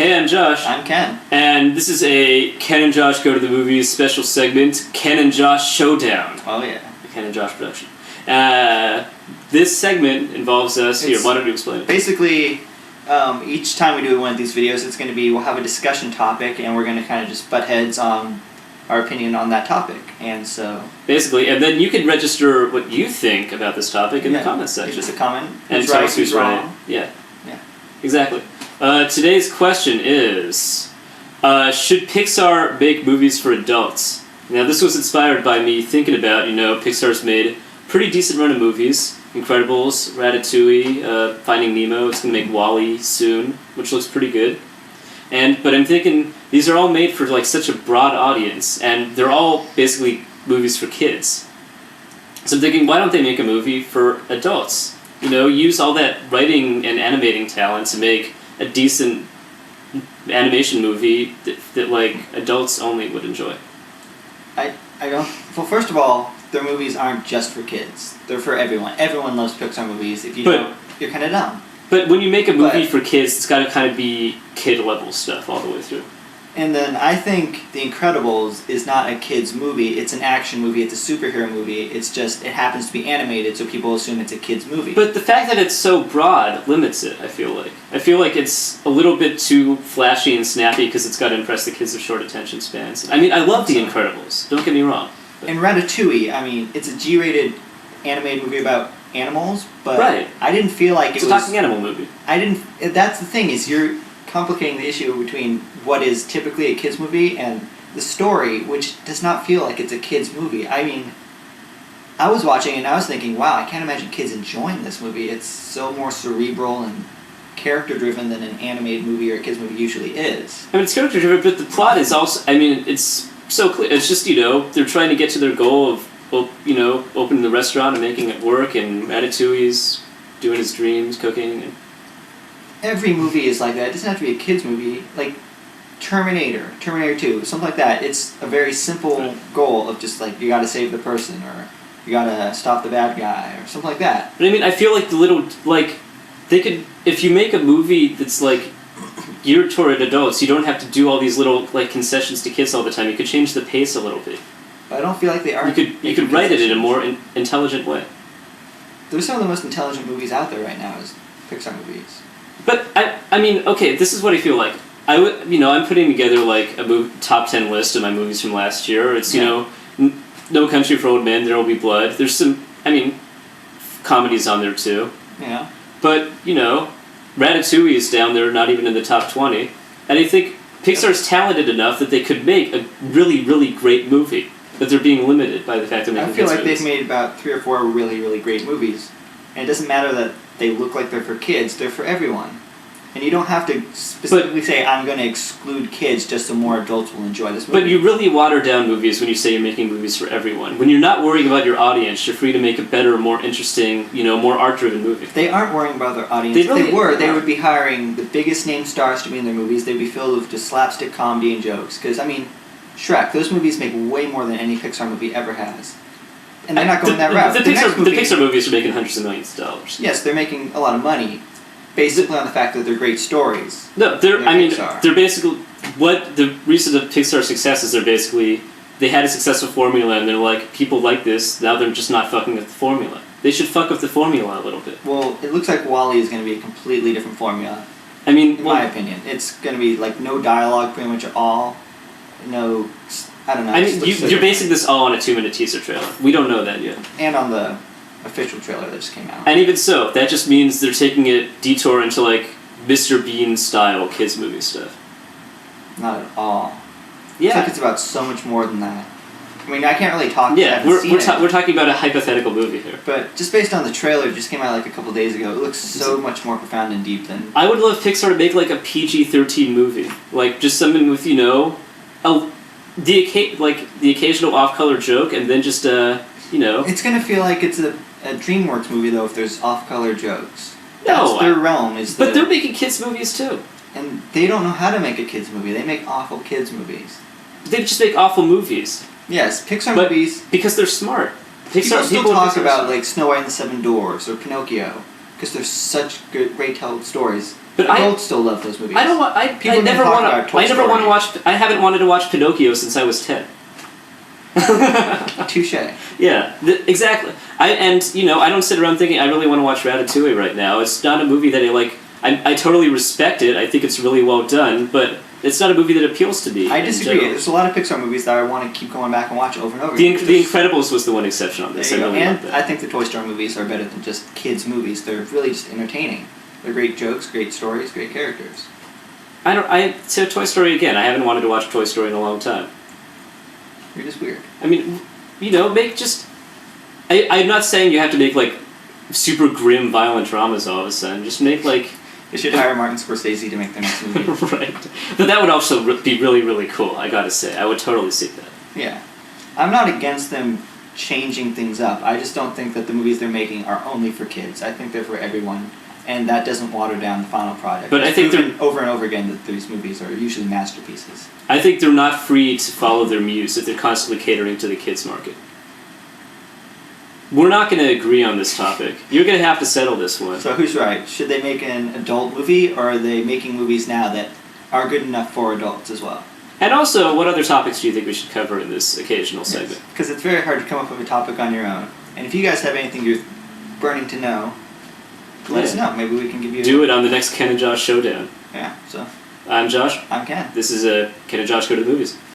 Hey, I'm Josh. I'm Ken. And this is a Ken and Josh Go to the Movies special segment, Ken and Josh Showdown. Oh, yeah. The Ken and Josh production. This segment involves us... Here, why don't you explain it? Basically, each time we do one of these videos, it's going to be, we'll have a discussion topic, and we're going to kind of just butt heads on our opinion on that topic. And so... Basically, and then you can register what you think about this topic in the comments section. Just a comment. And tell us who's right. Yeah. Exactly. Today's question is, should Pixar make movies for adults? Now, this was inspired by me thinking about, Pixar's made pretty decent run of movies. Incredibles, Ratatouille, Finding Nemo. It's going to make WALL-E soon, which looks pretty good. But I'm thinking, these are all made for such a broad audience, and they're all basically movies for kids. So I'm thinking, why don't they make a movie for adults? Use all that writing and animating talent to make a decent animation movie that adults only would enjoy. I don't... Well, first of all, their movies aren't just for kids. They're for everyone. Everyone loves Pixar movies. If you don't, you're kind of dumb. But when you make a movie for kids, it's got to kind of be kid-level stuff all the way through. And then I think The Incredibles is not a kid's movie. It's an action movie. It's a superhero movie. It's just, it happens to be animated, so people assume it's a kid's movie. But the fact that it's so broad limits it, I feel like. I feel like it's a little bit too flashy and snappy because it's got to impress the kids with short attention spans. I mean, I love The Incredibles. Don't get me wrong. And Ratatouille, it's a G-rated animated movie about animals, but I didn't feel like it's a talking animal movie. That's the thing, is you're complicating the issue between what is typically a kids movie and the story, which does not feel like it's a kids movie. I was watching it and I was thinking, wow, I can't imagine kids enjoying this movie. It's so more cerebral and character driven than an animated movie or a kids movie usually is. It's character driven, but the plot is also, it's so clear. It's just, they're trying to get to their goal of, opening the restaurant and making it work, and Ratatouille's doing his dreams, cooking. And every movie is like that. It doesn't have to be a kid's movie. Like Terminator 2, something like that. It's a very simple goal of just you gotta save the person, or you gotta stop the bad guy, or something like that. But I feel like they could, if you make a movie that's geared toward adults, you don't have to do all these little concessions to kids all the time. You could change the pace a little bit. But I don't feel like they are. You could write it in a more intelligent way. There's some of the most intelligent movies out there right now is Pixar movies. But okay, this is what I feel like. I'm putting together a top 10 list of my movies from last year. It's No Country for Old Men, There Will Be Blood. There's some comedies on there too. Yeah. But Ratatouille is down there, not even in the top 20. And I think Pixar's talented enough that they could make a really, really great movie. But they're being limited by the fact that I feel like they've made about 3 or 4 really, really great movies. And it doesn't matter that they look like they're for kids, they're for everyone. And you don't have to specifically say, I'm going to exclude kids just so more adults will enjoy this movie. But you really water down movies when you say you're making movies for everyone. When you're not worrying about your audience, you're free to make a better, more interesting, more art-driven movie. They aren't worrying about their audience. If they were, they would be hiring the biggest name stars to be in their movies. They'd be filled with just slapstick comedy and jokes. Because, Shrek, those movies make way more than any Pixar movie ever has. And they're not going that route. The Pixar movies are making hundreds of millions of dollars. Yes, they're making a lot of money, basically on the fact that they're great stories. No, they're basically, what the reason of Pixar's success is they had a successful formula and they're people like this, now they're just not fucking with the formula. They should fuck with the formula a little bit. Well, it looks like WALL-E is going to be a completely different formula. In my opinion. It's going to be no dialogue pretty much at all. No, I don't know. You're basing this all on a 2-minute teaser trailer. We don't know that yet. And on the official trailer that just came out. And even so, that just means they're taking a detour into Mr. Bean style kids movie stuff. Not at all. Yeah. It's about so much more than that. I can't really talk. Yeah, we're talking about a hypothetical movie here. But just based on the trailer, it just came out a couple days ago. It looks so much more profound and deep than. I would love Pixar to make a PG-13 movie, just something with the occasional off-color joke, and then just It's gonna feel like it's a DreamWorks movie though if there's off-color jokes. That's their realm. But they're making kids movies too. And they don't know how to make a kids movie. They make awful kids movies. They just make awful movies. Yes, Pixar movies. Because they're smart. People still talk about Snow White and the Seven Dwarfs or Pinocchio because they're such great told stories. But Adults still love those movies. I don't want. I never want to. I never want to watch. I haven't wanted to watch Pinocchio since I was 10. Touche. Yeah, exactly. I don't sit around thinking I really want to watch Ratatouille right now. It's not a movie that I totally respect it. I think it's really well done, but it's not a movie that appeals to me. I disagree. There's a lot of Pixar movies that I want to keep going back and watch over and over. The Incredibles was the one exception on this. I think the Toy Story movies are better than just kids' movies. They're really just entertaining. They're great jokes, great stories, great characters. So Toy Story again. I haven't wanted to watch Toy Story in a long time. You're just weird. I mean, make just. I'm not saying you have to make like super grim, violent dramas all of a sudden. Just make like. They should hire Martin Scorsese to make their next movie. Right, but that would also be really, really cool. I gotta say, I would totally see that. Yeah, I'm not against them changing things up. I just don't think that the movies they're making are only for kids. I think they're for everyone, and that doesn't water down the final product. But I think they're over and over again that these movies are usually masterpieces. I think they're not free to follow their muse if they're constantly catering to the kids market. We're not going to agree on this topic. You're going to have to settle this one. So who's right? Should they make an adult movie, or are they making movies now that are good enough for adults as well? And also, what other topics do you think we should cover in this occasional segment? Because it's very hard to come up with a topic on your own. And if you guys have anything you're burning to know, let us know. Maybe we can give you... Do it on the next Ken and Josh Showdown. Yeah, so... I'm Josh. I'm Ken. This is Ken and Josh Go to the Movies.